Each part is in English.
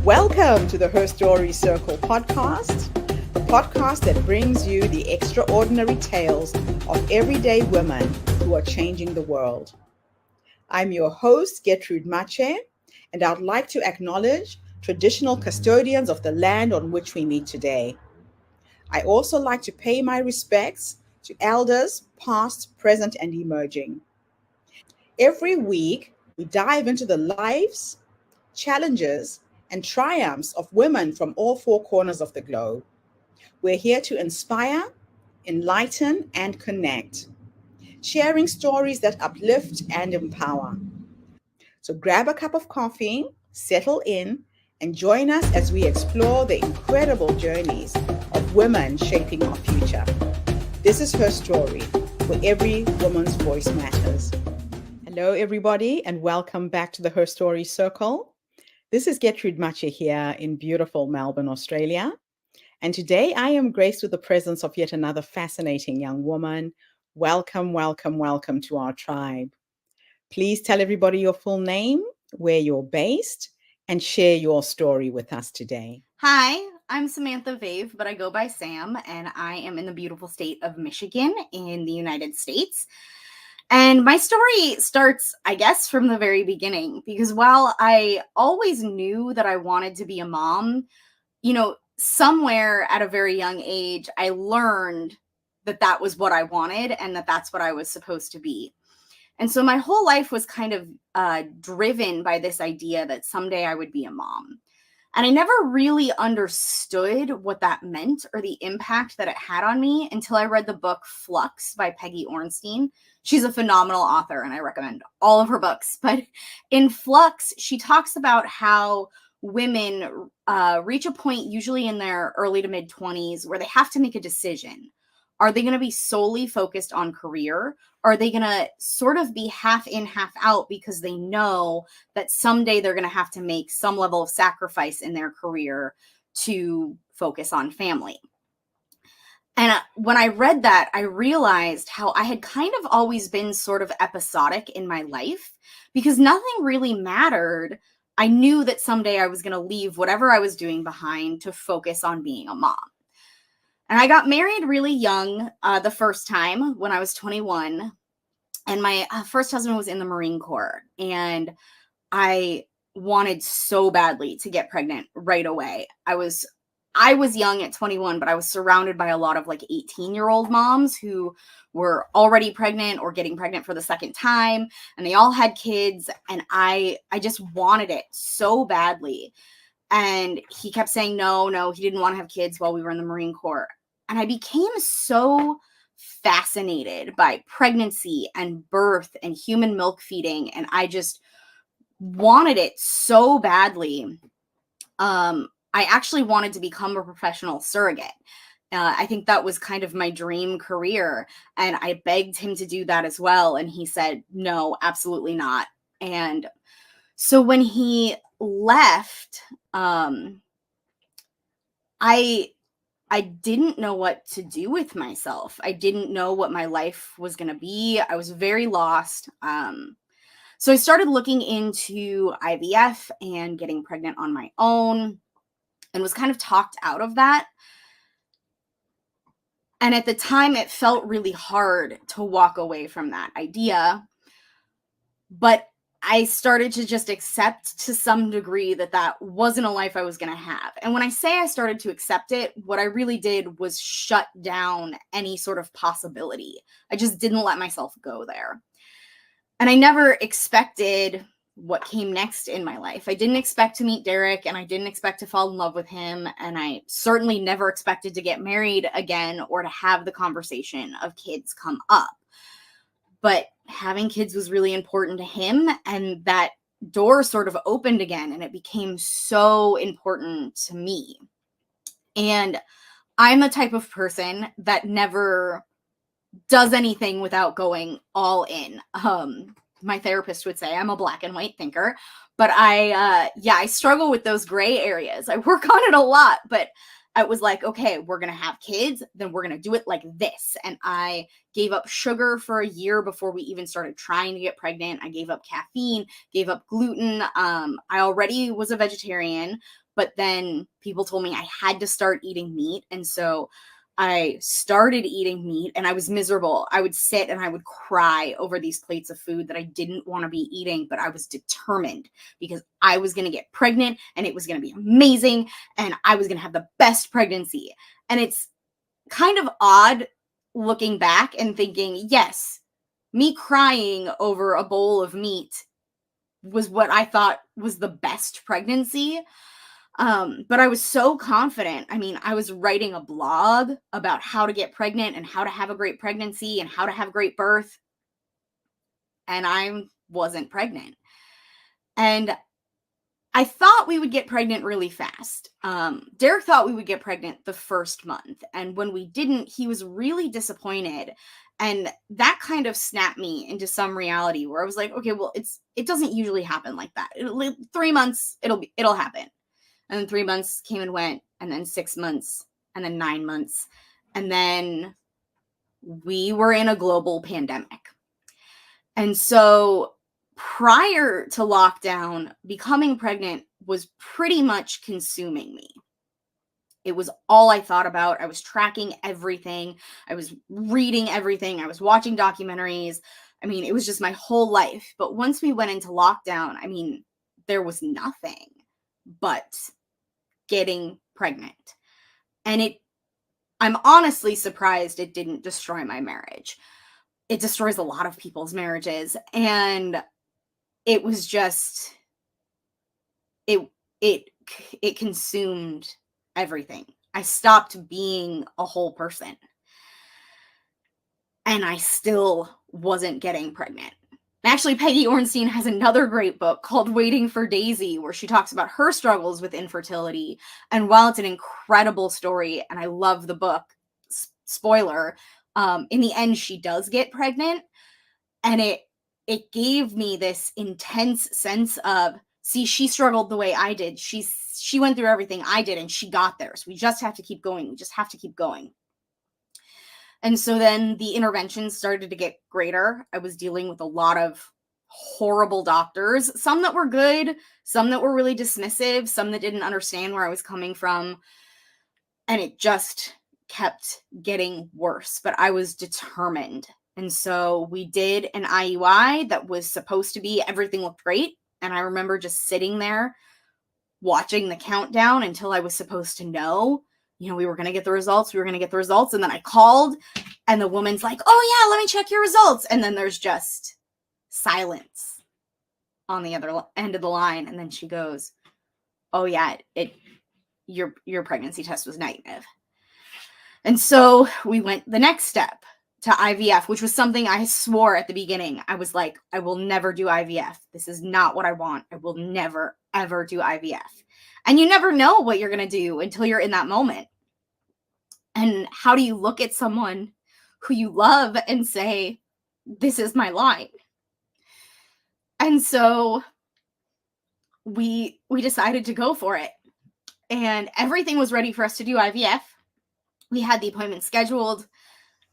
Welcome to the Her Story Circle podcast, the podcast that brings you the extraordinary tales of everyday women who are changing the world. I'm your host, Gertrude Mache, and I'd like to acknowledge traditional custodians of the land on which we meet today. I also like to pay my respects to elders, past, present, and emerging. Every week, we dive into the lives, challenges, and triumphs of women from all four corners of the globe. We're here to inspire, enlighten, and connect, sharing stories that uplift and empower. So grab a cup of coffee, settle in, and join us as we explore the incredible journeys of women shaping our future. This is Her Story, where every woman's voice matters. Hello, everybody, and welcome back to the Her Story Circle. This is Gertrude Mache here in beautiful Melbourne, Australia. And today I am graced with the presence of yet another fascinating young woman. Welcome, welcome, welcome to our tribe. Please tell everybody your full name, where you're based, and share your story with us today. Hi, I'm Samantha Vaive, but I go by Sam, and I am in the beautiful state of Michigan in the United States. And my story starts, I guess, from the very beginning, because while I always knew that I wanted to be a mom, somewhere at a very young age, I learned that that was what I wanted and that that's what I was supposed to be. And so my whole life was kind of driven by this idea that someday I would be a mom. And I never really understood what that meant or the impact that it had on me until I read the book Flux by Peggy Ornstein. She's a phenomenal author, and I recommend all of her books. But in Flux, she talks about how women reach a point, usually in their early to mid 20s, where they have to make a decision. Are they going to be solely focused on career? Or are they going to sort of be half in, half out because they know that someday they're going to have to make some level of sacrifice in their career to focus on family? And when I read that, I realized how I had kind of always been sort of episodic in my life because nothing really mattered. I knew that someday I was going to leave whatever I was doing behind to focus on being a mom. And I got married really young the first time when I was 21. And my first husband was in the Marine Corps. And I wanted so badly to get pregnant right away. I was young at 21, but I was surrounded by a lot of like 18-year-old moms who were already pregnant or getting pregnant for the second time. And they all had kids. And I just wanted it so badly. And he kept saying, no, he didn't want to have kids while we were in the Marine Corps. And I became so fascinated by pregnancy and birth and human milk feeding. And I just wanted it so badly. I actually wanted to become a professional surrogate. I think that was kind of my dream career. And I begged him to do that as well. And he said, no, absolutely not. And so when he left, I didn't know what to do with myself. I didn't know what my life was going to be. I was very lost. So I started looking into IVF and getting pregnant on my own and was kind of talked out of that. And at the time, it felt really hard to walk away from that idea. But I started to just accept to some degree that that wasn't a life I was going to have. And when I say I started to accept it, what I really did was shut down any sort of possibility. I just didn't let myself go there. And I never expected what came next in my life. I didn't expect to meet Derek, and I didn't expect to fall in love with him. And I certainly never expected to get married again or to have the conversation of kids come up. But having kids was really important to him, and that door sort of opened again, and it became so important to me. And I'm the type of person that never does anything without going all in. My therapist would say I'm a black and white thinker, but I struggle with those gray areas. I work on it a lot, but it was like, okay, we're going to have kids, then we're going to do it like this. And I gave up sugar for a year before we even started trying to get pregnant. I gave up caffeine, gave up gluten. I already was a vegetarian, But then people told me I had to start eating meat. And so I started eating meat and I was miserable. I would sit and I would cry over these plates of food that I didn't want to be eating, but I was determined because I was going to get pregnant and it was going to be amazing and I was going to have the best pregnancy. And it's kind of odd looking back and thinking, yes, me crying over a bowl of meat was what I thought was the best pregnancy. But I was so confident. I mean, I was writing a blog about how to get pregnant and how to have a great pregnancy and how to have great birth. And I wasn't pregnant. And I thought we would get pregnant really fast. Derek thought we would get pregnant the first month. And when we didn't, he was really disappointed. And that kind of snapped me into some reality where I was like, okay, well, it doesn't usually happen like that. 3 months, it'll happen. And then 3 months came and went, and then 6 months, and then 9 months. And then we were in a global pandemic. And so prior to lockdown, becoming pregnant was pretty much consuming me. It was all I thought about. I was tracking everything. I was reading everything. I was watching documentaries. I mean, it was just my whole life. But once we went into lockdown, I mean, there was nothing but getting pregnant. And I'm honestly surprised it didn't destroy my marriage. It destroys a lot of people's marriages. And it was just, it consumed everything. I stopped being a whole person. And I still wasn't getting pregnant. Actually, Peggy Ornstein has another great book called Waiting for Daisy, where she talks about her struggles with infertility. And while it's an incredible story, and I love the book, spoiler, in the end, she does get pregnant. And it gave me this intense sense of, see, she struggled the way I did. She went through everything I did, and she got there. So we just have to keep going. We just have to keep going. And so then the interventions started to get greater. I was dealing with a lot of horrible doctors, some that were good, some that were really dismissive, some that didn't understand where I was coming from. And it just kept getting worse, but I was determined. And so we did an IUI that was supposed to be, everything looked great. And I remember just sitting there watching the countdown until I was supposed to know. You know, we were going to get the results. And then I called and the woman's like, oh yeah, let me check your results. And then there's just silence on the other end of the line. And then she goes, oh yeah, your pregnancy test was negative. And so we went the next step to IVF, which was something I swore at the beginning. I was like, I will never do IVF. This is not what I want. I will never, ever do IVF. And you never know what you're going to do until you're in that moment. And how do you look at someone who you love and say, this is my line? And so we decided to go for it. And everything was ready for us to do IVF. We had the appointment scheduled,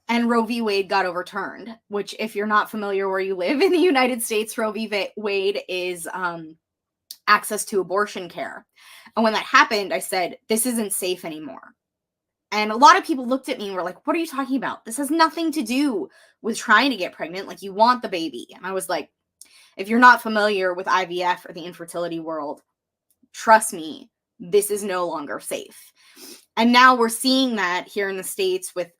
and Roe v. Wade got overturned, which, if you're not familiar where you live in the United States, Roe v. Wade is access to abortion care. And when that happened, I said, this isn't safe anymore. And a lot of people looked at me and were like, what are you talking about? This has nothing to do with trying to get pregnant. Like, you want the baby. And I was like, if you're not familiar with IVF or the infertility world, trust me, this is no longer safe. And now we're seeing that here in the States with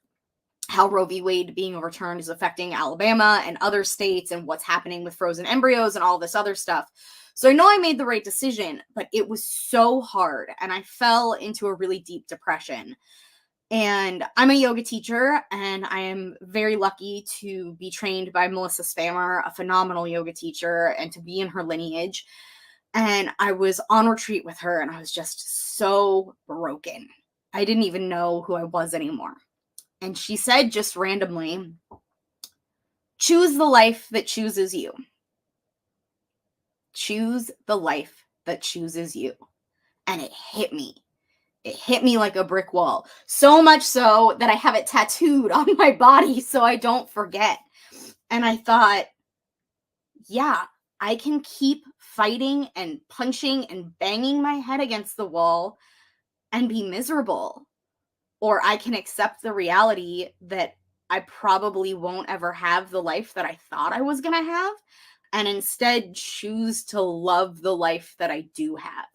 how Roe v. Wade being overturned is affecting Alabama and other states, and what's happening with frozen embryos and all this other stuff. So I know I made the right decision, but it was so hard, and I fell into a really deep depression. And I'm a yoga teacher, and I am very lucky to be trained by Melissa Spammer, a phenomenal yoga teacher, and to be in her lineage. And I was on retreat with her, and I was just so broken. I didn't even know who I was anymore. And she said, just randomly, choose the life that chooses you. Choose the life that chooses you. And it hit me. It hit me like a brick wall. So much so that I have it tattooed on my body so I don't forget. And I thought, yeah, I can keep fighting and punching and banging my head against the wall and be miserable. Or I can accept the reality that I probably won't ever have the life that I thought I was going to have, and instead choose to love the life that I do have.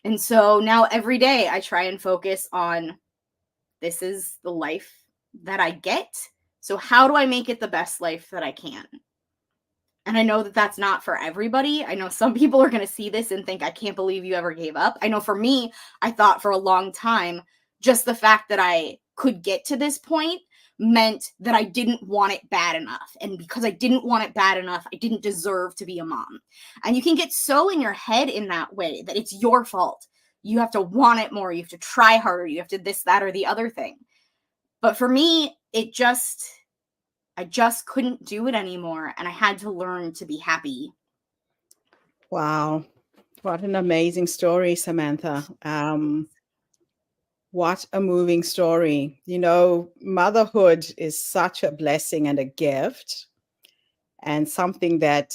And so now every day I try and focus on, this is the life that I get. So how do I make it the best life that I can? And I know that that's not for everybody. I know some people are going to see this and think, I can't believe you ever gave up. I know for me, I thought for a long time, just the fact that I could get to this point meant that I didn't want it bad enough. And because I didn't want it bad enough, I didn't deserve to be a mom. And you can get so in your head in that way that it's your fault. You have to want it more. You have to try harder. You have to this, that, or the other thing. But for me, I just couldn't do it anymore, and I had to learn to be happy. Wow. What an amazing story, Samantha. What a moving story. You know, motherhood is such a blessing and a gift, and something that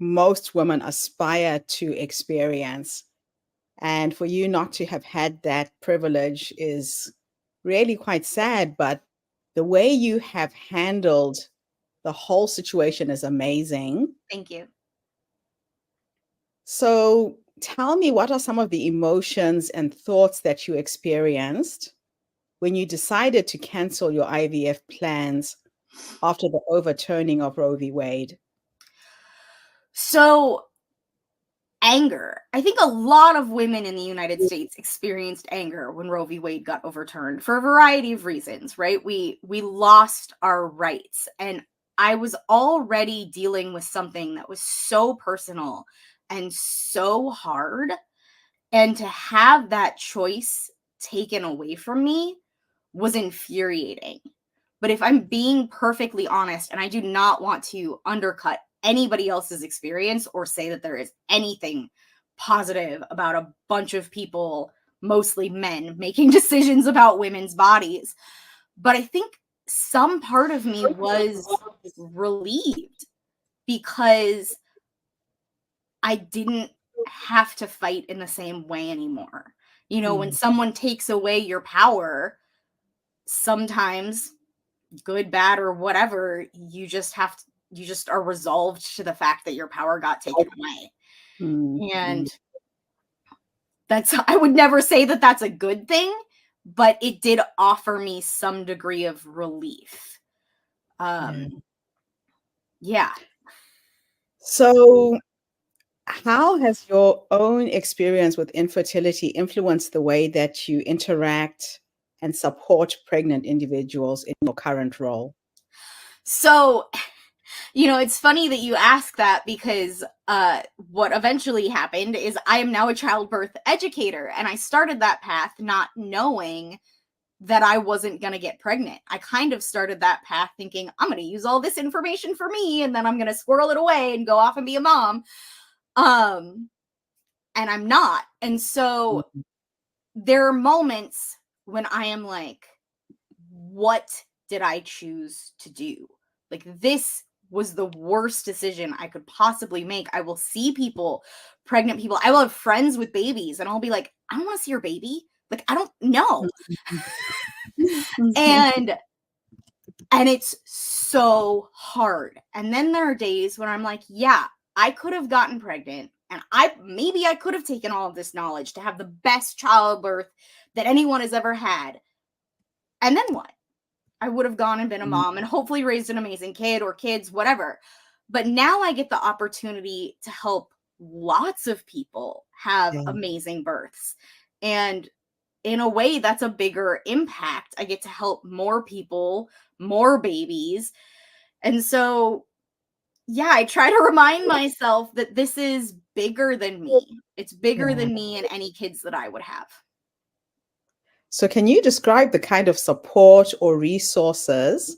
most women aspire to experience. And for you not to have had that privilege is really quite sad, but the way you have handled the whole situation is amazing. Thank you. So tell me, what are some of the emotions and thoughts that you experienced when you decided to cancel your IVF plans after the overturning of Roe v. Wade? So, anger. I think a lot of women in the United States experienced anger when Roe v. Wade got overturned for a variety of reasons, right? We lost our rights, and I was already dealing with something that was so personal and so hard, and to have that choice taken away from me was infuriating. But if I'm being perfectly honest, and I do not want to undercut anybody else's experience or say that there is anything positive about a bunch of people, mostly men, making decisions about women's bodies, but I think some part of me was relieved because I didn't have to fight in the same way anymore. You know, when Mm, someone takes away your power, sometimes good, bad, or whatever, you just are resolved to the fact that your power got taken away. mm, mm, And that's, I would never say that that's a good thing, but it did offer me some degree of relief. yeah. Yeah. So, how has your own experience with infertility influenced the way that you interact and support pregnant individuals in your current role? So, you know, it's funny that you ask that because what eventually happened is I am now a childbirth educator, and I started that path not knowing that I wasn't going to get pregnant. I kind of started that path thinking, I'm going to use all this information for me, and then I'm going to squirrel it away and go off and be a mom. Um, and I'm not. And so Mhm. there are moments when I am like, what did I choose to do? Like, this was the worst decision I could possibly make. I will see people, pregnant people, I will have friends with babies, and I'll be like, I don't want to see your baby. Like, I don't know. And it's so hard. And then there are days when I'm like, yeah, I could have gotten pregnant, and I could have taken all of this knowledge to have the best childbirth that anyone has ever had. And then what? I would have gone and been a mom and hopefully raised an amazing kid or kids, whatever. But now I get the opportunity to help lots of people have Yeah. amazing births. And in a way, that's a bigger impact. I get to help more people, more babies. And so, yeah, I try to remind myself that this is bigger than me. It's bigger Yeah. than me and any kids that I would have. So, can you describe the kind of support or resources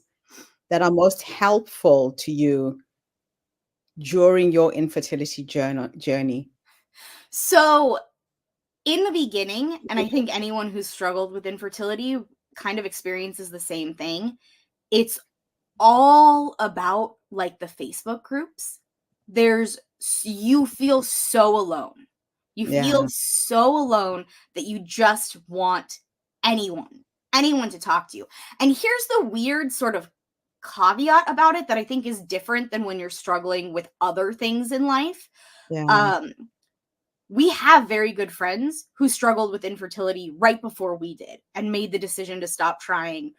that are most helpful to you during your infertility journey? So, in the beginning, and I think anyone who's struggled with infertility kind of experiences the same thing, it's all about like the Facebook groups. you feel so alone. You feel Yeah. so alone that you just want anyone to talk to you. And here's the weird sort of caveat about it that I think is different than when you're struggling with other things in life. Yeah. Um, we have very good friends who struggled with infertility right before we did and made the decision to stop trying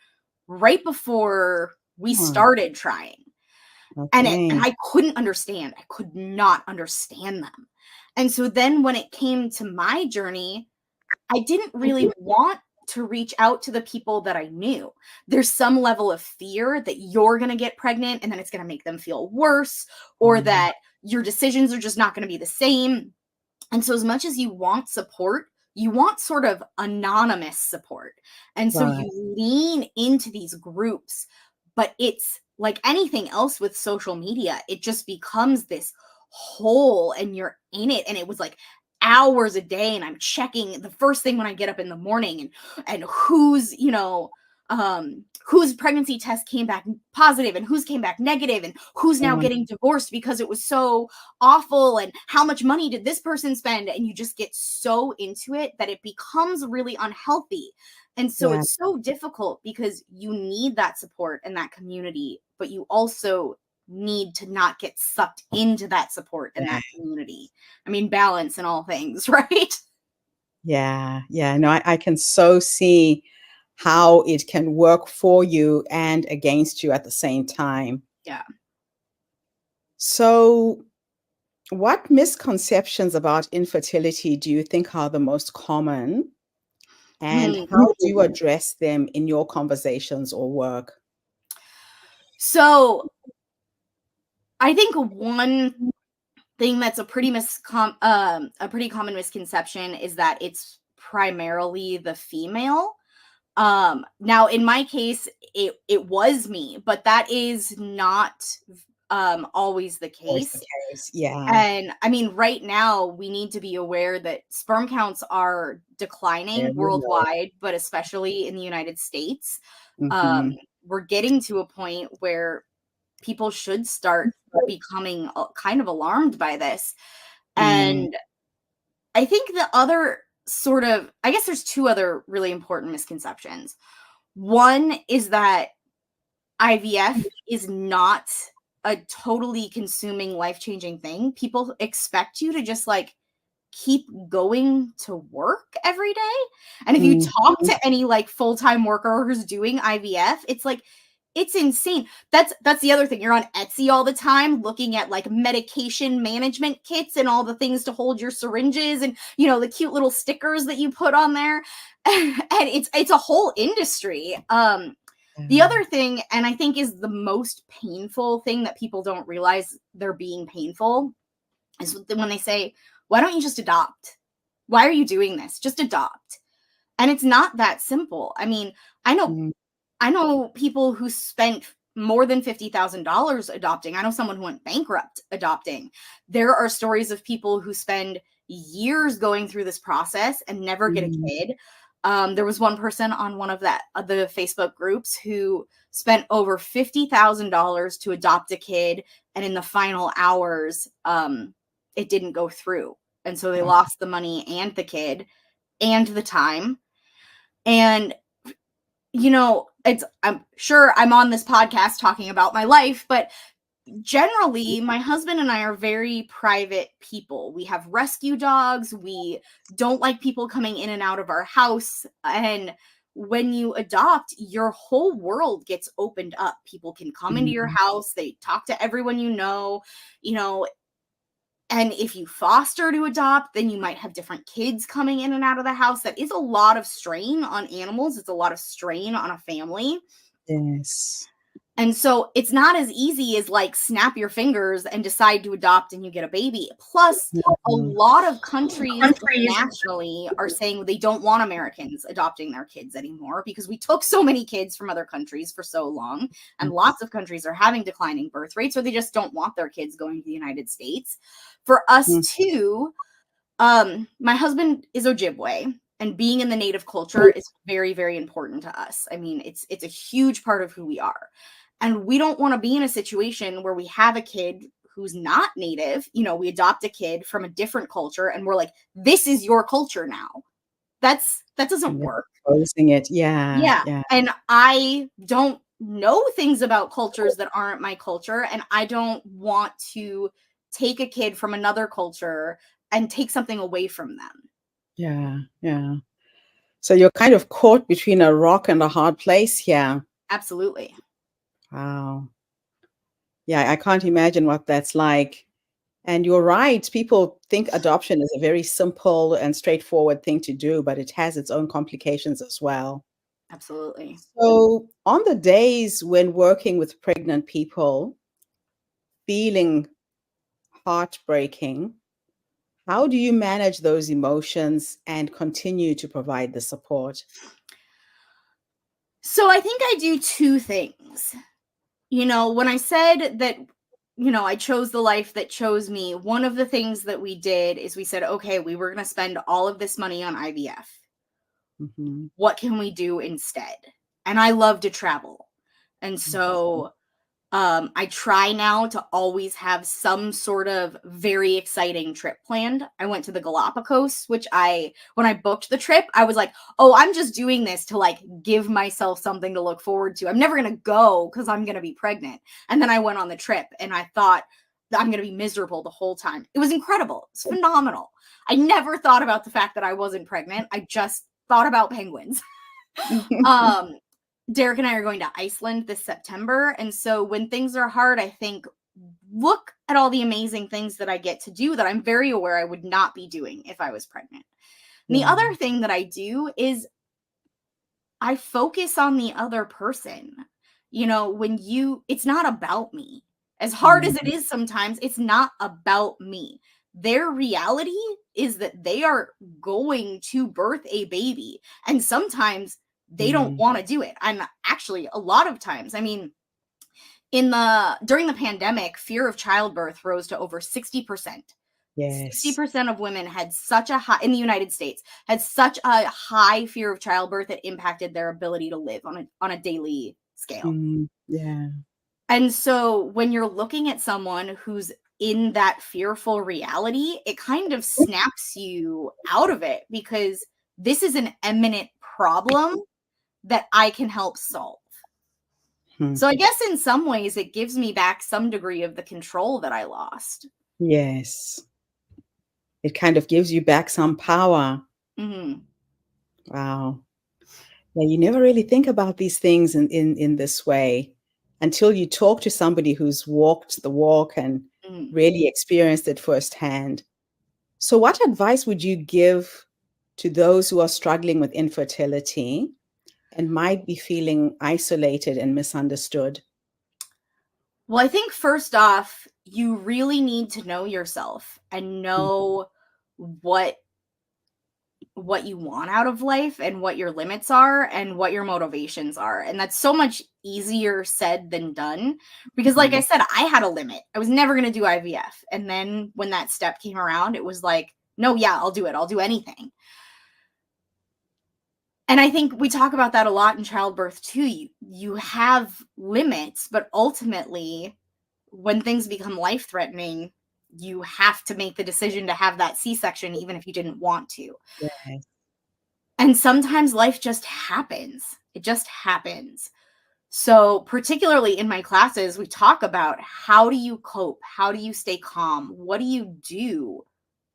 right before we Huh. started trying. And Okay. I couldn't understand. I could not understand them. And so then when it came to my journey, I didn't really want to reach out to the people that I knew. There's some level of fear that you're going to get pregnant and then it's going to make them feel worse, or Mm. that your decisions are just not going to be the same. And so, as much as you want support, you want sort of anonymous support. And so, Right. you lean into these groups, but it's like anything else with social media, it just becomes this hole and you're in it. And it was like hours a day. And I'm checking the first thing when I get up in the morning and who's, whose pregnancy test came back positive and who's came back negative and who's now Um, getting divorced because it was so awful, and how much money did this person spend, and you just get so into it that it becomes really unhealthy. And so yeah. it's so difficult because you need that support and that community, but you also need to not get sucked into that support and Yeah. that community. I mean, balance in all things, right? Yeah. Yeah. No, I can so see how it can work for you and against you at the same time. Yeah. So, what misconceptions about infertility do you think are the most common, and Hmm. how do you address them in your conversations or work? So I think one thing that's a pretty common misconception is that it's primarily the female. Now in my case, it was me, but that is not always the Always the case. case. Yeah. And I mean, right now we need to be aware that sperm counts are declining Very low. worldwide, but especially in the United States. Um, Mhm. we're getting to a point where people should start becoming kind of alarmed by this. Mm. And I think the other sort of, I guess there's two other really important misconceptions. One is that IVF is not a totally consuming, life changing thing. People expect you to just like keep going to work every day. And if you Mm. talk to any like full-time worker who's doing IVF, it's like it's insane. That's the other thing. You're on Etsy all the time looking at like medication management kits and all the things to hold your syringes and the cute little stickers that you put on there. And it's a whole industry. The Yeah. other thing, and I think is the most painful thing that people don't realize they're being painful, is when they say, why don't you just adopt? Why are you doing this? Just adopt. And it's not that simple. I mean, I know Mm. I know people who spent more than $50,000 adopting. I know someone who went bankrupt adopting. There are stories of people who spend years going through this process and never get a Mm. kid. There was one person on one of the Facebook groups who spent over $50,000 to adopt a kid, and in the final hours, it didn't go through, and so they Wow. lost the money and the kid and the time. And I'm sure I'm on this podcast talking about my life, but generally my husband and I are very private people. We have rescue dogs. We don't like people coming in and out of our house. And when you adopt, your whole world gets opened up. People can come into your Mhm. house, they talk to everyone you know, and if you foster to adopt, then you might have different kids coming in and out of the house. That is a lot of strain on animals. It's a lot of strain on a family. Yes. And so it's not as easy as like snap your fingers and decide to adopt and you get a baby. Plus, a Mhm. lot of countries internationally are saying they don't want Americans adopting their kids anymore because we took so many kids from other countries for so long. And lots of countries are having declining birth rates, or they just don't want their kids going to the United States. For us Mhm. too, my husband is Ojibwe, and being in the native culture is very, very important to us. I mean, it's a huge part of who we are. And we don't want to be in a situation where we have a kid who's not native, we adopt a kid from a different culture and we're like, this is your culture now. That doesn't And then work. exposing it. Yeah. Yeah. Yeah. And I don't know things about cultures that aren't my culture. And I don't want to take a kid from another culture and take something away from them. Yeah. Yeah. So you're kind of caught between a rock and a hard place here. Absolutely. Wow. Yeah, I can't imagine what that's like. And you're right. People think adoption is a very simple and straightforward thing to do, but it has its own complications as well. Absolutely. So, on the days when working with pregnant people, feeling heartbreaking, how do you manage those emotions and continue to provide the support? So I think I do two things. When I said that, I chose the life that chose me, one of the things that we did is we said, okay, we were going to spend all of this money on IVF. Mhm, What can we do instead? And I love to travel. And mhm. so I try now to always have some sort of very exciting trip planned. I went to the Galapagos, which when I booked the trip, I was like, oh, I'm just doing this to like give myself something to look forward to. I'm never going to go because I'm going to be pregnant. And then I went on the trip and I thought that I'm going to be miserable the whole time. It was incredible. It's phenomenal. I never thought about the fact that I wasn't pregnant. I just thought about penguins. um, Derek and I are going to Iceland this September. And so when things are hard, I think, look at all the amazing things that I get to do that I'm very aware I would not be doing if I was pregnant. And the Yeah. other thing that I do is I focus on the other person. It's not about me. As hard as it Mhm, is sometimes, it's not about me. Their reality is that they are going to birth a baby. And sometimes they don't mm. want to do it. And actually, a lot of times, I mean, during the pandemic, fear of childbirth rose to over 60%. Yes. 60% of women had such a high in the United States had such a high fear of childbirth that impacted their ability to live on a daily scale. Yeah. And so when you're looking at someone who's in that fearful reality, it kind of snaps you out of it because this is an imminent problem that I can help solve. Mhm. So I guess in some ways it gives me back some degree of the control that I lost. Yes. It kind of gives you back some power. Mhm. Wow. Yeah, you never really think about these things in this way until you talk to somebody who's walked the walk and Mhm. really experienced it firsthand. So, what advice would you give to those who are struggling with infertility and might be feeling isolated and misunderstood? Well, I think first off, you really need to know yourself and Mm, know what what you want out of life and what your limits are and what your motivations are. And that's so much easier said than done because like I mhm. said, I had a limit. I was never going to do IVF. And then when that step came around, it was like, no, yeah, I'll do it. I'll do anything. And I think we talk about that a lot in childbirth too. You have limits, but ultimately when things become life threatening, you have to make the decision to have that C-section even if you didn't want to. Yes. And sometimes life just happens. It just happens. So, particularly in my classes, we talk about how do you cope? How do you stay calm? What do you do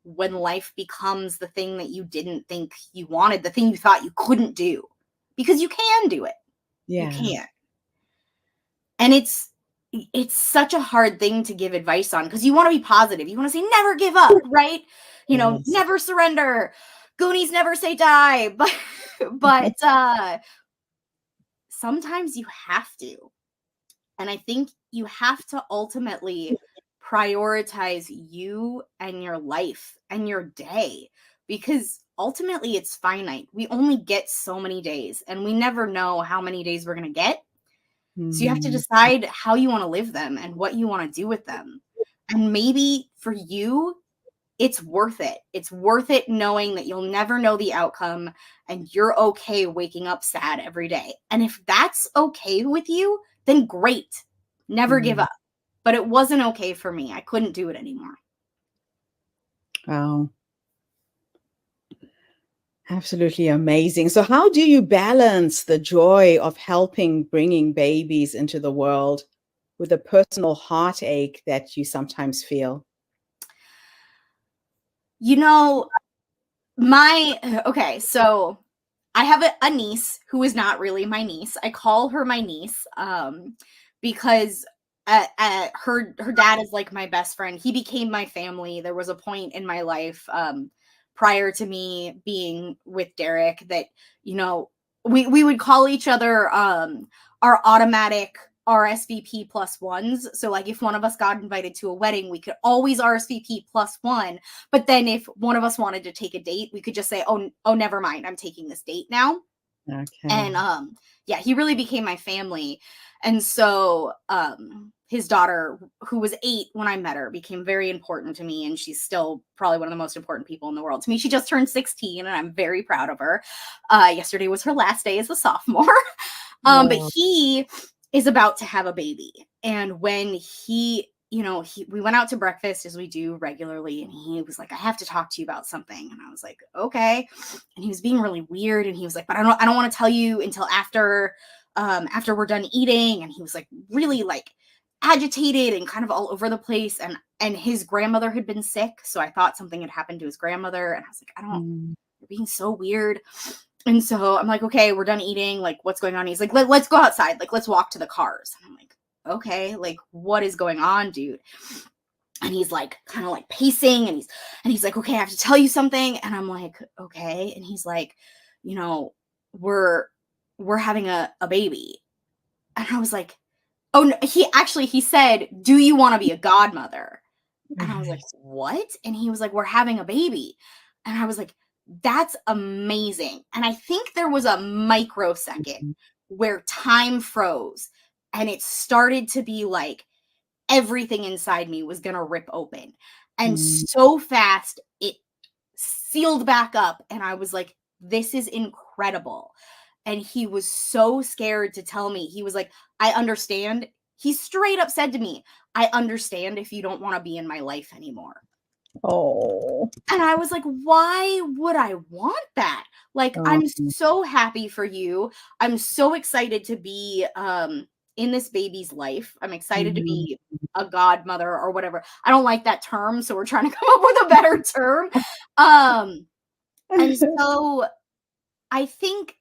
when life becomes the thing that you didn't think you wanted, the thing you thought you couldn't do? Because you can do it. You Yeah. can. And it's such a hard thing to give advice on because you want to be positive. You want to say never give up, right? Yes. Never surrender. Goonies never say die, but sometimes you have to. And I think you have to ultimately prioritize you and your life and your day because ultimately it's finite. We only get so many days and we never know how many days we're going to get. So you have to Mm, decide how you want to live them and what you want to do with them. And maybe for you, it's worth it. It's worth it knowing that you'll never know the outcome and you're okay waking up sad every day. And if that's okay with you, then great. Never give mm. up. but it wasn't okay for me. I couldn't do it anymore. Wow. Absolutely amazing. So, how do you balance the joy of helping bringing babies into the world with the personal heartache that you sometimes feel? You know, okay, so I have a niece who is not really my niece. I call her my niece because her dad is like my best friend. He became my family. There was a point in my life prior to me being with Derek that, you know, we would call each other our automatic RSVP plus ones. So like if one of us got invited to a wedding, we could always RSVP plus one. But then if one of us wanted to take a date, we could just say, oh, never mind, I'm taking this date now. And Okay. yeah, he really became my family. And so his daughter, who was 8 when I met her, became very important to me, and she's still probably one of the most important people in the world to me. She just turned 16 and I'm very proud of her. Yesterday was her last day as a sophomore. But Wow. he is about to have a baby. And when we went out to breakfast as we do regularly, and he was like, I have to talk to you about something. And I was like, okay. And he was being really weird. And he was like, but I don't want to tell you until after we're done eating. And he was like really like agitated and kind of all over the place. And his grandmother had been sick. So I thought something had happened to his grandmother. And I was like, Mm. you're being so weird. And so I'm like, okay, we're done eating. Like, what's going on? He's like, let's go outside. Like, let's walk to the cars. And I'm like, okay, like, what is going on, dude? And he's like, kind of like pacing, and he's like, okay, I have to tell you something. And I'm like, okay. And he's like, you know, we're having a baby. And I was like, oh, no. He said, do you want to be a godmother? And I was like, Yes. what? And he was like, we're having a baby. And I was like, that's amazing. And I think there was a microsecond Mhm. where time froze, and it started to be like everything inside me was going to rip open. And Mm. so fast, it sealed back up. And I was like, this is incredible. And he was so scared to tell me. He was like, I understand. He straight up said to me, I understand if you don't want to be in my life anymore. Oh. And I was like, why would I want that? Like, Oh. I'm so happy for you. I'm so excited to be in this baby's life. I'm excited to Mhm. be a godmother or whatever. I don't like that term, so we're trying to come up with a better term. Um, and so I think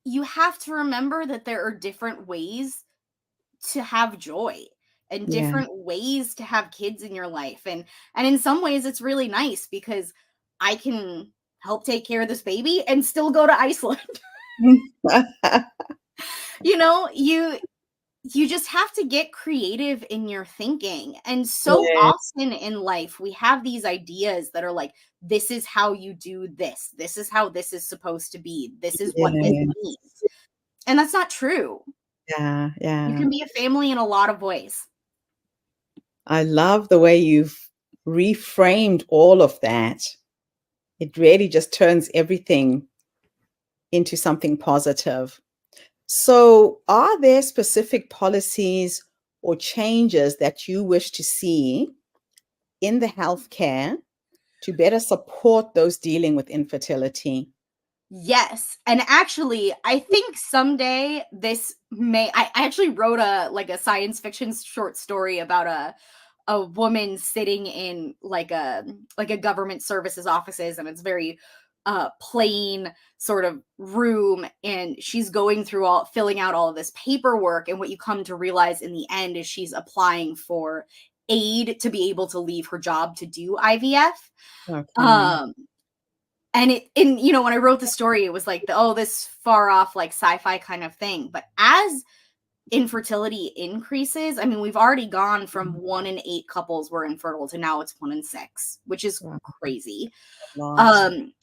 you have to remember that there are different ways to have joy and Yeah. different ways to have kids in your life. And in some ways it's really nice because I can help take care of this baby and still go to Iceland. you know, you just have to get creative in your thinking. And so Yeah. often in life we have these ideas that are like, this is how you do this. This is how this is supposed to be. This is what this Yeah. means. And that's not true. Yeah. You Yeah. can be a family in a lot of ways. I love the way you've reframed all of that. It really just turns everything into something positive. So, are there specific policies or changes that you wish to see in the healthcare to better support those dealing with infertility? Yes, and actually, I think someday I actually wrote a science fiction short story about a woman sitting in like a government services offices, and it's very plain sort of room, and she's going through all filling out all of this paperwork, and what you come to realize in the end is she's applying for aid to be able to leave her job to do IVF. Okay. Um and when I wrote the story, it was like this far off like sci-fi kind of thing. But as infertility increases, I mean, we've already gone from 1 in 8 couples were infertile to now it's 1 in 6, which is Wow, crazy. a lot. Um,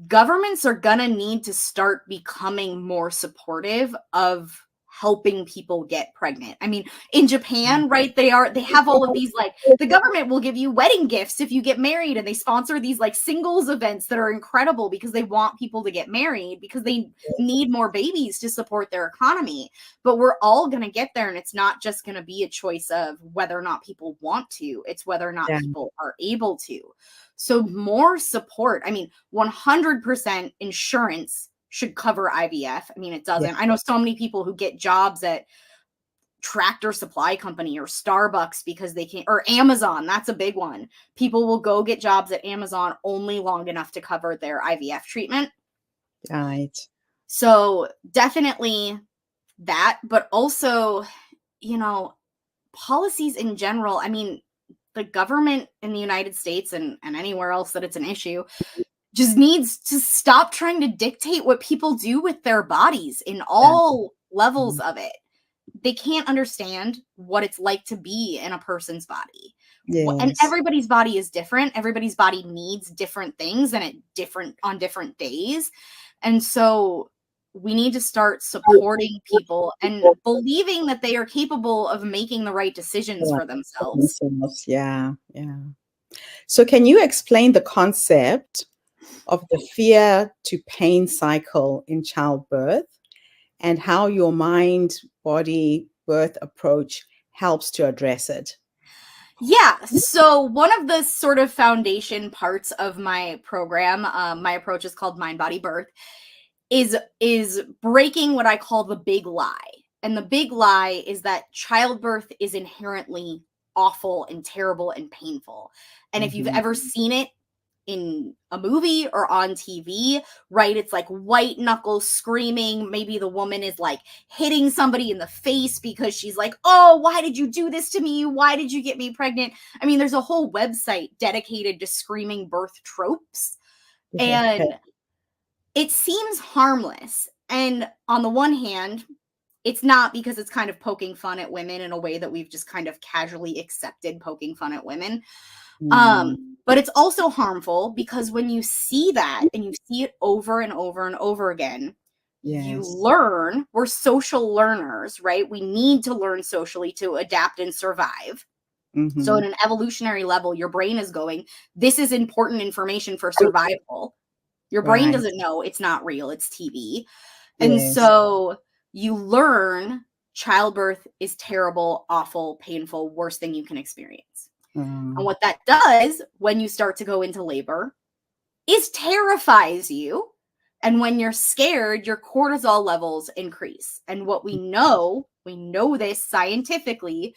Governments are gonna need to start becoming more supportive of helping people get pregnant. I mean, in Japan, right, they have all of these, like, the government will give you wedding gifts if you get married, and they sponsor these like singles events that are incredible because they want people to get married because they need more babies to support their economy. But we're all going to get there, and it's not just going to be a choice of whether or not people want to, it's whether or not people are able to. So more support. I mean, 100% insurance should cover IVF. I mean, it doesn't. I know so many people who get jobs at Tractor Supply Company or Starbucks because they can't, or Amazon. That's a big one. People will go get jobs at Amazon only long enough to cover their IVF treatment. Right. So definitely that, but also, you know, policies in general. I mean, the government in the United States and anywhere else that it's an issue just needs to stop trying to dictate what people do with their bodies in all levels of it. They can't understand what it's like to be in a person's body. Yes. And everybody's body is different. Everybody's body needs different things and on different days. And so we need to start supporting people and believing that they are capable of making the right decisions for themselves. Yeah. So can you explain the concept of the fear to pain cycle in childbirth and how your mind, body, birth approach helps to address it? Yeah. So one of the sort of foundation parts of my program, my approach is called Mind Body Birth, is breaking what I call the big lie. And the big lie is that childbirth is inherently awful and terrible and painful. And if you've ever seen it in a movie or on TV, right, it's like white knuckles screaming. Maybe the woman is like hitting somebody in the face because she's like, oh, why did you do this to me? Why did you get me pregnant? I mean, there's a whole website dedicated to screaming birth tropes. And it seems harmless. And on the one hand, it's not, because it's kind of poking fun at women in a way that we've just kind of casually accepted poking fun at women. But it's also harmful because when you see that and you see it over and over and over again, you learn. We're social learners, right? We need to learn socially to adapt and survive. So at an evolutionary level, your brain is going, this is important information for survival. Your brain doesn't know it's not real, it's TV. And so you learn childbirth is terrible, awful, painful, worst thing you can experience. And what that does when you start to go into labor is terrifies you. And when you're scared, your cortisol levels increase. And what we know this scientifically,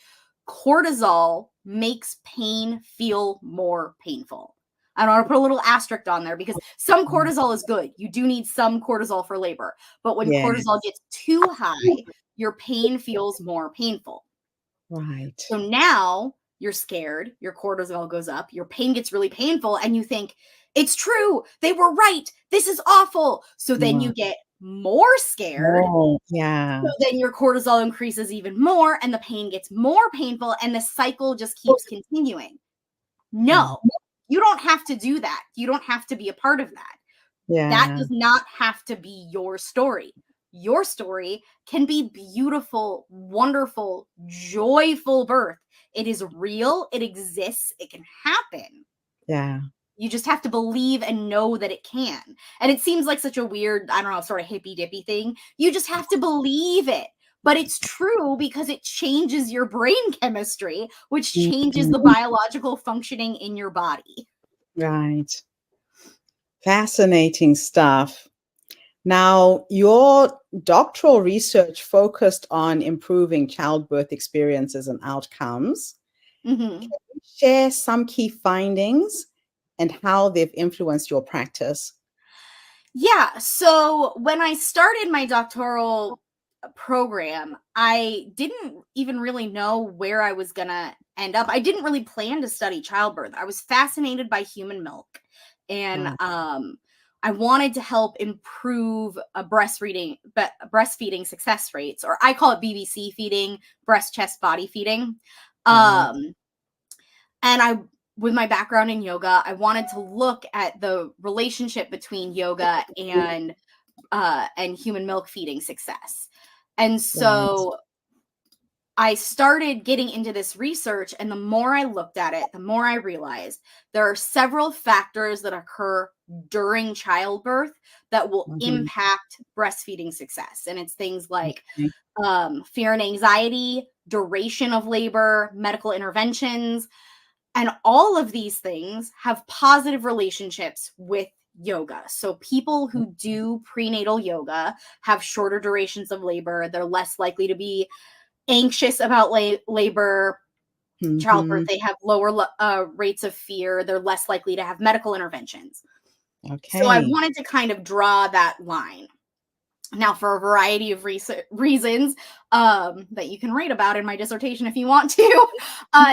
cortisol makes pain feel more painful. I want to put a little asterisk on there because some cortisol is good. You do need some cortisol for labor. But when cortisol gets too high, your pain feels more painful. Right. So now you're scared, your cortisol goes up, your pain gets really painful, and you think, it's true, they were right, this is awful. So then you get more scared. So then your cortisol increases even more, and the pain gets more painful, and the cycle just keeps continuing. No, you don't have to do that. You don't have to be a part of that. That does not have to be your story. Your story can be beautiful, wonderful, joyful birth. It is real. It exists. It can happen. Yeah. You just have to believe and know that it can. And it seems like such a weird, I don't know, sort of hippy dippy thing. You just have to believe it. But it's true because it changes your brain chemistry, which changes the biological functioning in your body. Right. Fascinating stuff. Now, your doctoral research focused on improving childbirth experiences and outcomes. Can you share some key findings and how they've influenced your practice? Yeah. So when I started my doctoral program, I didn't even really know where I was going to end up. I didn't really plan to study childbirth. I was fascinated by human milk. And I wanted to help improve breastfeeding success rates, or I call it BBC feeding, breast, chest, body feeding. And with my background in yoga, I wanted to look at the relationship between yoga and human milk feeding success. And Right. so I started getting into this research, and the more I looked at it, the more I realized there are several factors that occur during childbirth that will Mhm. impact breastfeeding success. And it's things like Okay. fear and anxiety, duration of labor, medical interventions, and all of these things have positive relationships with yoga. So people who do prenatal yoga have shorter durations of labor. They're less likely to be anxious about labor, childbirth. Mhm. They have lower rates of fear. They're less likely to have medical interventions. So I Okay. wanted to kind of draw that line. Now, for a variety of reasons that you can write about in my dissertation if you want to,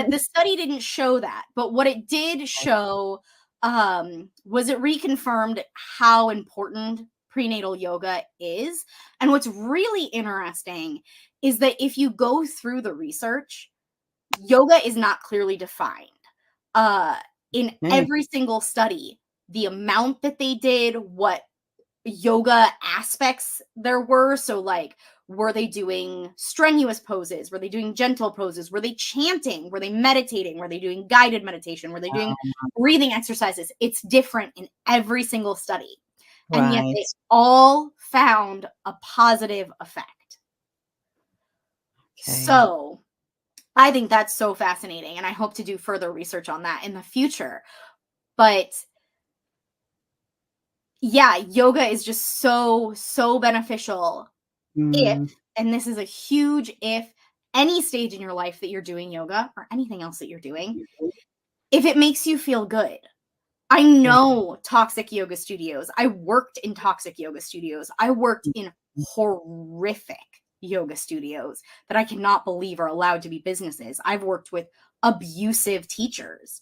the study didn't show that. But what it did show was it reconfirmed how important prenatal yoga is. And what's really interesting is that if you go through the research, yoga is not clearly defined. Uh, in Okay. every single study, the amount that they did, what yoga aspects there were. So, like, were they doing strenuous poses? Were they doing gentle poses? Were they chanting? Were they meditating? Were they doing guided meditation? Were they doing breathing exercises? It's different in every single study. And yet Right. they all found a positive effect. Okay. So, I think that's so fascinating. And I hope to do further research on that in the future. But yeah, yoga is just so beneficial if, Mm. and this is a huge if, any stage in your life that you're doing yoga or anything else that you're doing, if it makes you feel good. I Right. know toxic yoga studios. I worked in toxic yoga studios. I worked in horrific yoga studios that I cannot believe are allowed to be businesses. I've worked with abusive teachers.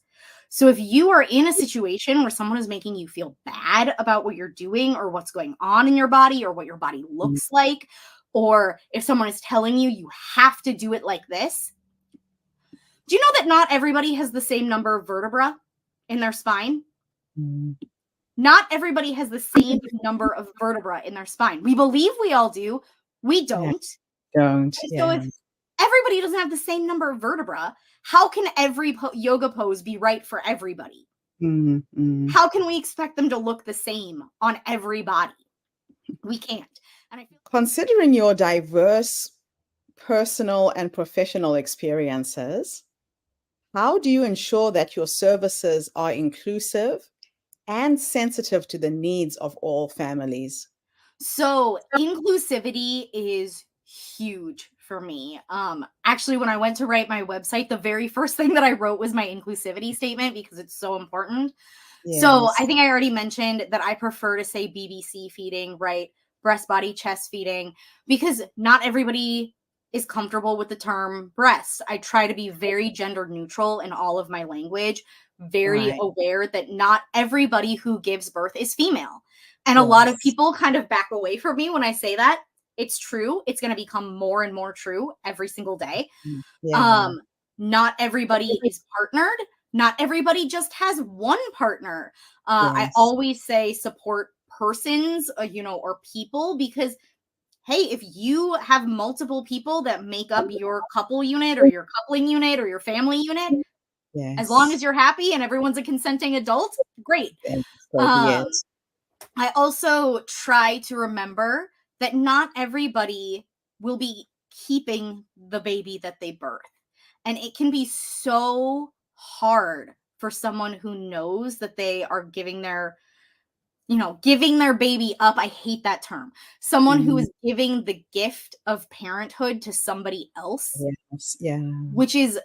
So if you are in a situation where someone is making you feel bad about what you're doing or what's going on in your body or what your body Mm. looks like, or if someone is telling you you have to do it like this, do you know that not everybody has the same number of vertebra in their spine? Mm. Not everybody has the same number of vertebra in their spine. We believe we all do. We Yeah. don't. Don't. And so Yeah. if everybody doesn't have the same number of vertebra, how can every yoga pose be right for everybody? Mm. Mm. How can we expect them to look the same on everybody? We can't. And I feel Considering your diverse personal and professional experiences, how do you ensure that your services are inclusive and sensitive to the needs of all families? so inclusivity is huge for me. Actually, when I went to write my website, the very first thing that I wrote was my inclusivity statement because it's so important. So I Yes. think I already mentioned that I prefer to say BBC feeding, right? Breast, body, chest feeding, because not everybody is comfortable with the term breast. I try to be very gender neutral in all of my language, very Right. aware that not everybody who gives birth is female. And a lot of Yes. people kind of back away from me when I say that. It's true. It's going to become more and more true every single day. Mm. Yeah. Um, Not everybody is partnered. Not everybody just has one partner. I Yes. always say support persons, or people, because hey, if you have multiple people that make up your couple unit or your coupling unit or your family unit, as long as Yes. you're happy and everyone's a consenting adult, great. And so be Um, it. I also try to remember that not everybody will be keeping the baby that they birth. And it can be so hard for someone who knows that they are giving their baby up. I hate that term. Someone who Mm. is giving the gift of parenthood to somebody else, Yes. Yeah. which is,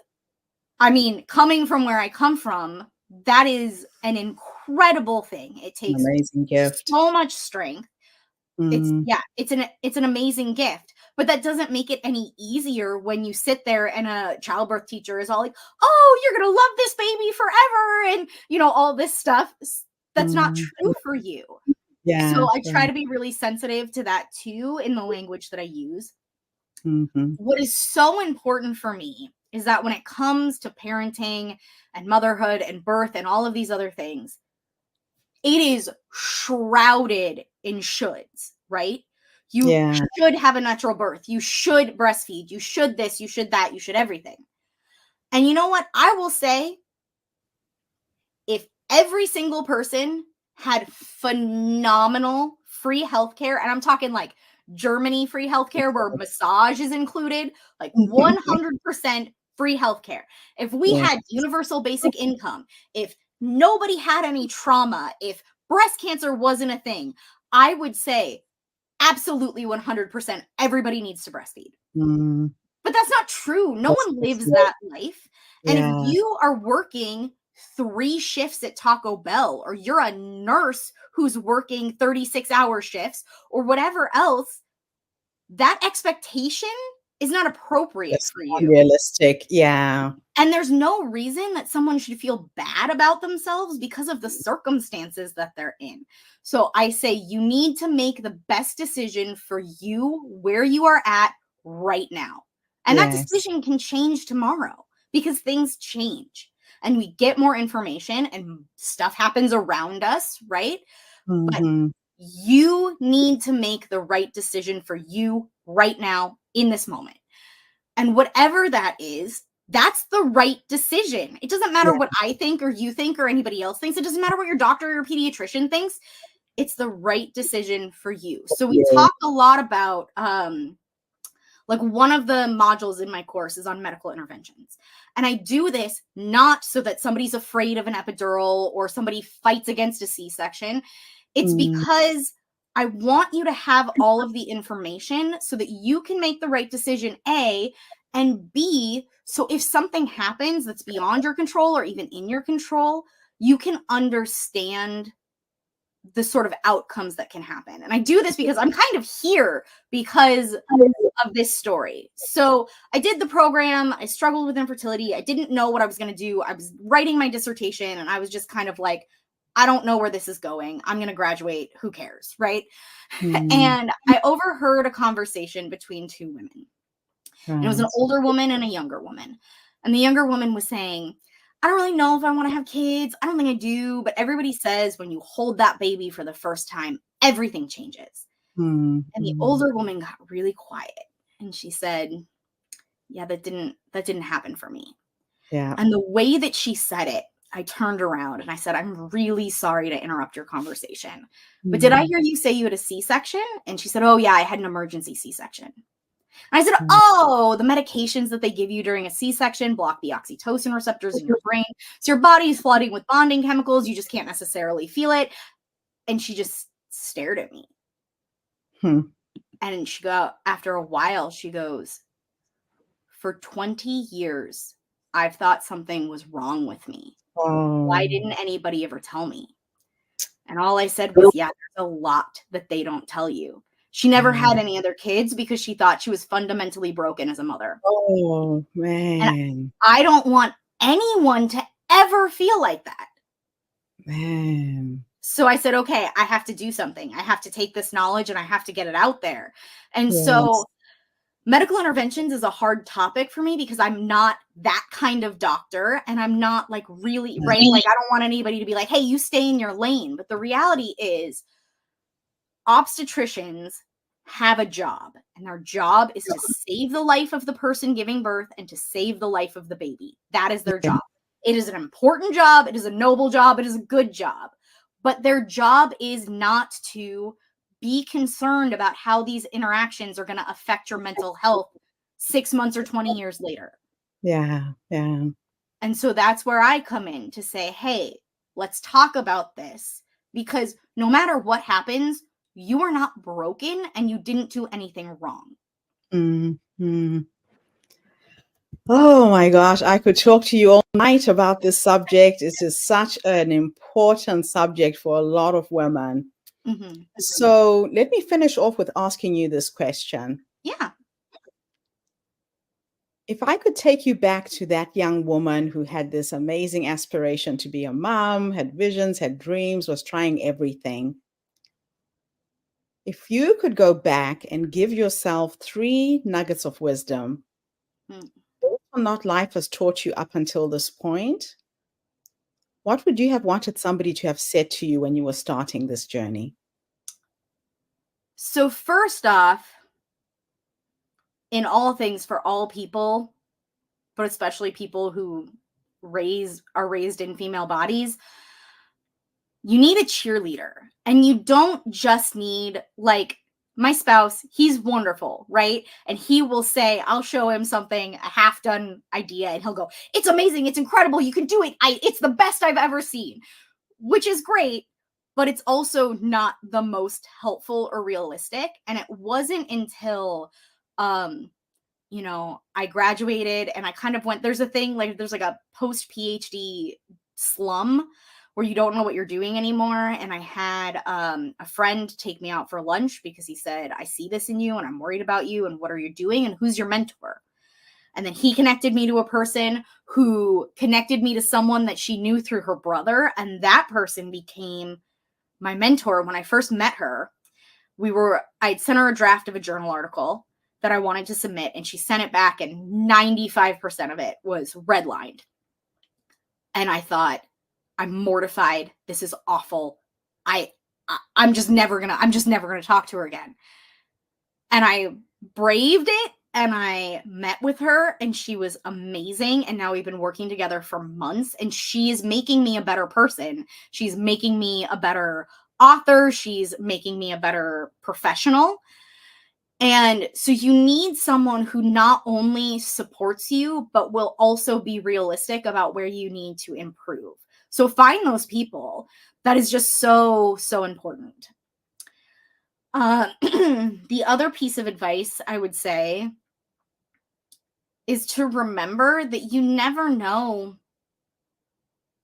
I mean, coming from where I come from, that is an incredible thing. It An takes amazing gift. so much strength. It's Mm. yeah, it's an amazing gift, but that doesn't make it any easier when you sit there and a childbirth teacher is all like, "Oh, you're gonna love this baby forever," and all this stuff. That's not Mm. true for you. So Yeah. I try Right. to be really sensitive to that too in the language that I use. Mhm. What is so important for me is that when it comes to parenting and motherhood and birth and all of these other things, it is shrouded in shoulds, right? You Yeah. should have a natural birth. You should breastfeed. You should this, you should that, you should everything. And you know what? I will say, if every single person had phenomenal free healthcare, and I'm talking like Germany free healthcare where massage is included, like 100% free healthcare. If we Yeah. had universal basic income, if nobody had any trauma, if breast cancer wasn't a thing, I would say absolutely 100% everybody needs to breastfeed. Mm, But that's not true. No that's one that's lives right. that life. And if Yeah. you are working 3 shifts at Taco Bell, or you're a nurse who's working 36-hour shifts or whatever else, that expectation is not appropriate That's for you. unrealistic. Yeah. And there's no reason that someone should feel bad about themselves because of the circumstances that they're in. So I say you need to make the best decision for you where you are at right now. And that Yes. decision can change tomorrow because things change and we get more information and stuff happens around us, right? But Hmm. you need to make the right decision for you right now in this moment. And whatever that is, that's the right decision. It doesn't matter Yeah. what I think or you think or anybody else thinks. It doesn't matter what your doctor or your pediatrician thinks. It's the right decision for you. So we Yeah. talk a lot about like one of the modules in my course is on medical interventions. And I do this not so that somebody's afraid of an epidural or somebody fights against a C-section. It's Mm, because I want you to have all of the information so that you can make the right decision, A, and B, so if something happens that's beyond your control or even in your control, you can understand the sort of outcomes that can happen. And I do this because I'm kind of here because of this story. So I did the program. I struggled with infertility. I didn't know what I was going to do. I was writing my dissertation and I was just kind of like, I don't know where this is going. I'm going to graduate. Who cares? Right. mm, And I overheard a conversation between 2 women. And it was an right. older woman and a younger woman. And the younger woman was saying, I don't really know if I want to have kids. I don't think I do. But everybody says when you hold that baby for the first time, everything changes. Mm, And the mm, older woman got really quiet and she said, yeah, that didn't happen for me. yeah. And the way that she said it, I turned around and I said, I'm really sorry to interrupt your conversation. But did I Mm, hear you say you had a C-section? And she said, oh, yeah, I had an emergency C-section. And I said, mm, oh, the medications that they give you during a C-section block the oxytocin receptors in your brain. So your body's flooding with bonding chemicals. You just can't necessarily feel it. And she just stared at me. hmm. And after a while, she goes, for 20 years, I've thought something was wrong with me. Why Oh, didn't anybody ever tell me? And all I said was, yeah, there's a lot that they don't tell you. She never yeah. had any other kids because she thought she was fundamentally broken as a mother. Oh, And man. I don't want anyone to ever feel like that. Man. So I said, okay, I have to do something. I have to take this knowledge and I have to get it out there. And Yes. so medical interventions is a hard topic for me because I'm not that kind of doctor and I'm not like really right. Like, I don't want anybody to be like, hey, you stay in your lane. But the reality is, obstetricians have a job, and their job is to save the life of the person giving birth and to save the life of the baby. That is their job. It is an important job. It is a noble job. It is a good job. But their job is not to be concerned about how these interactions are going to affect your mental health 6 months or 20 years later. Yeah. Yeah. And so that's where I come in to say, hey, let's talk about this because no matter what happens, you are not broken and you didn't do anything wrong. Mm, mm. Oh my gosh, I could talk to you all night about this subject. This is such an important subject for a lot of women. Mm-hmm. So let me finish off with asking you this question. Yeah. If I could take you back to that young woman who had this amazing aspiration to be a mom, had visions, had dreams, was trying everything. If you could go back and give yourself 3 nuggets of wisdom, Mm. based on what life has taught you up until this point, what would you have wanted somebody to have said to you when you were starting this journey? So first off, in all things, for all people, but especially people who are raised in female bodies, you need a cheerleader. And you don't just need, like, my spouse, he's wonderful, right? And he will say, I'll show him something, a half-done idea, and he'll go, it's amazing, it's incredible, you can do it, it's the best I've ever seen, which is great, but it's also not the most helpful or realistic. And it wasn't until I graduated and I kind of went, there's a thing, like there's like a post PhD slum where you don't know what you're doing anymore. And I had a friend take me out for lunch because he said, I see this in you and I'm worried about you and what are you doing and who's your mentor? And then he connected me to a person who connected me to someone that she knew through her brother. And that person became my mentor. When I first met her, I'd sent her a draft of a journal article that I wanted to submit, and she sent it back, and 95% of it was redlined. And I thought, I'm mortified. This is awful. I'm just never gonna talk to her again. And I braved it, and I met with her, and she was amazing. And now we've been working together for months, and she's making me a better person. She's making me a better author. She's making me a better professional. And so you need someone who not only supports you, but will also be realistic about where you need to improve. So find those people. That is just so, so important. The other piece of advice I would say is to remember that you never know.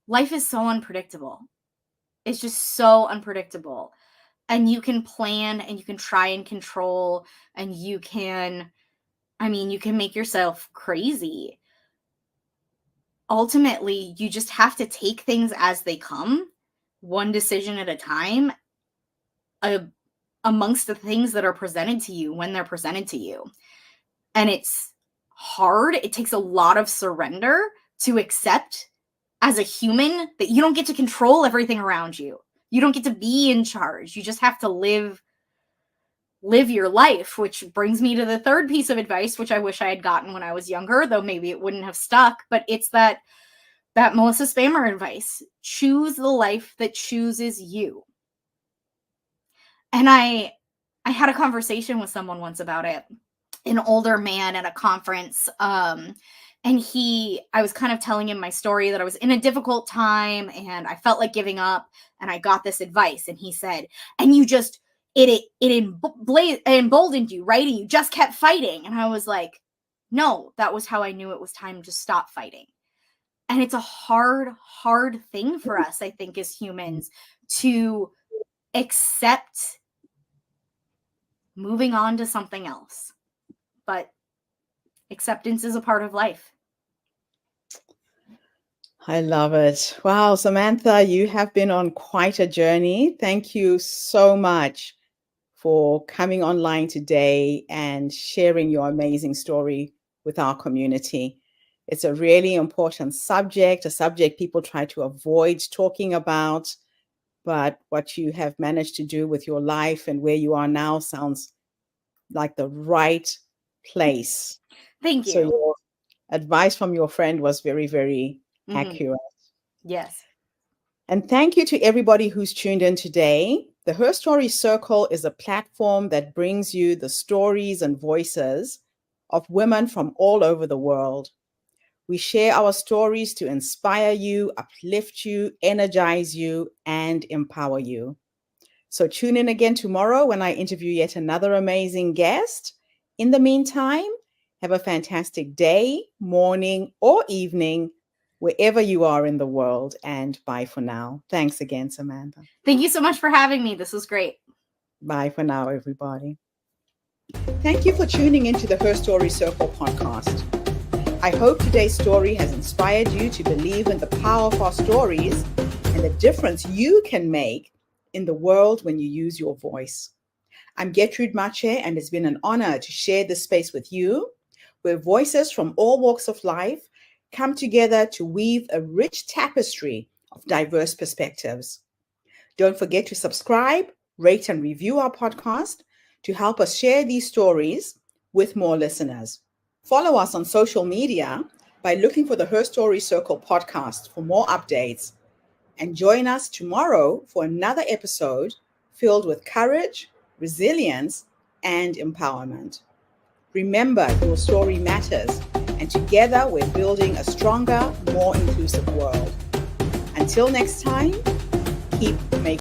Life is so unpredictable. It's just so unpredictable. And you can plan and you can try and control and you can make yourself crazy. Ultimately, you just have to take things as they come, one decision at a time, amongst the things that are presented to you when they're presented to you. And it's hard. It takes a lot of surrender to accept as a human that you don't get to control everything around you. You don't get to be in charge. You just have to live your life, which brings me to the third piece of advice, which I wish I had gotten when I was younger, though maybe it wouldn't have stuck. But it's that Melissa Spammer advice. Choose the life that chooses you. And I had a conversation with someone once about it, an older man at a conference. And I was kind of telling him my story that I was in a difficult time and I felt like giving up and I got this advice. And he said, and you just, it emboldened you, right? And you just kept fighting. And I was like, no, that was how I knew it was time to stop fighting. And it's a hard, hard thing for us, I think, as humans to accept moving on to something else. But acceptance is a part of life. I love it. Wow, Samantha, you have been on quite a journey. Thank you so much for coming online today and sharing your amazing story with our community. It's a really important subject, a subject people try to avoid talking about. But what you have managed to do with your life and where you are now sounds like the right place. Thank you. So your advice from your friend was very, very accurate. Yes. And thank you to everybody who's tuned in today. The Her Story Circle is a platform that brings you the stories and voices of women from all over the world. We share our stories to inspire you, uplift you, energize you, and empower you. So tune in again tomorrow when I interview yet another amazing guest. In the meantime, have a fantastic day, morning, or evening, wherever you are in the world. And bye for now. Thanks again, Samantha. Thank you so much for having me. This was great. Bye for now, everybody. Thank you for tuning into the Her Story Circle podcast. I hope today's story has inspired you to believe in the power of our stories and the difference you can make in the world when you use your voice. I'm Gertrude Mache, and it's been an honor to share this space with you, where voices from all walks of life come together to weave a rich tapestry of diverse perspectives. Don't forget to subscribe, rate, and review our podcast to help us share these stories with more listeners. Follow us on social media by looking for the Her Story Circle podcast for more updates. And join us tomorrow for another episode filled with courage, resilience, and empowerment. Remember, your story matters, and together we're building a stronger, more inclusive world. Until next time, keep making